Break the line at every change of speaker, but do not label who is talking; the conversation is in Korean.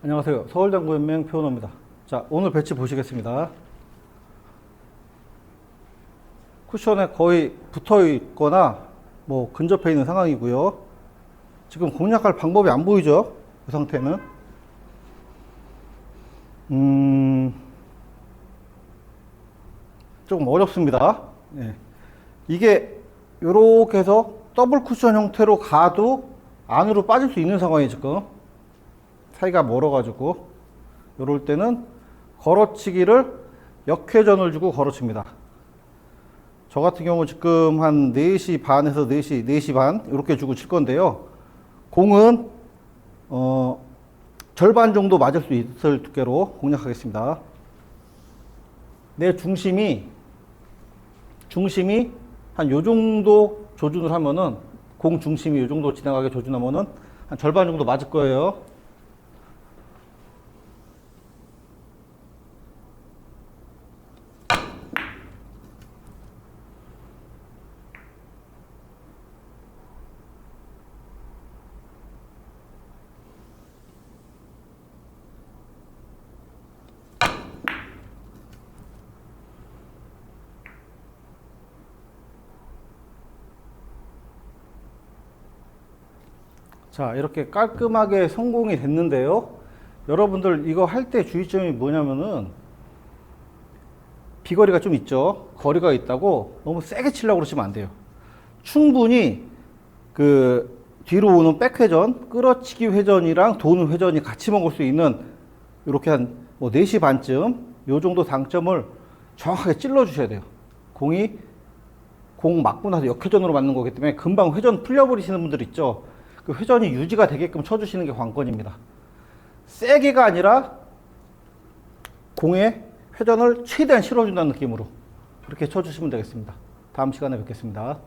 안녕하세요. 서울당구연맹 표현호입니다. 자, 오늘 배치 보시겠습니다. 쿠션에 거의 붙어 있거나 뭐 근접해 있는 상황이고요. 지금 공략할 방법이 안 보이죠? 이 상태는. 조금 어렵습니다. 예. 이게 요렇게 해서 더블 쿠션 형태로 가도 안으로 빠질 수 있는 상황이 지금 사이가 멀어가지고 요럴 때는 걸어치기를 역회전을 주고 걸어칩니다. 저 같은 경우 지금 한 4시 반에서 4시 반 이렇게 주고 칠 건데요. 공은 절반 정도 맞을 수 있을 두께로 공략하겠습니다. 내 중심이 한 요 정도 조준을 하면은, 공 중심이 요 정도 지나가게 조준하면은 한 절반 정도 맞을 거예요. 자, 이렇게 깔끔하게 성공이 됐는데요. 여러분들 이거 할 때 주의점이 뭐냐면은, 비거리가 좀 있죠. 거리가 있다고 너무 세게 치려고 그러시면 안 돼요. 충분히 그 뒤로 오는 백회전, 끌어치기 회전이랑 도는 회전이 같이 먹을 수 있는, 이렇게 한 뭐 4시 반쯤 요 정도 당점을 정확하게 찔러 주셔야 돼요. 공 맞고 나서 역회전으로 맞는 거기 때문에 금방 회전 풀려버리시는 분들 있죠. 그 회전이 유지가 되게끔 쳐주시는 게 관건입니다. 세게가 아니라 공에 회전을 최대한 실어준다는 느낌으로 그렇게 쳐주시면 되겠습니다. 다음 시간에 뵙겠습니다.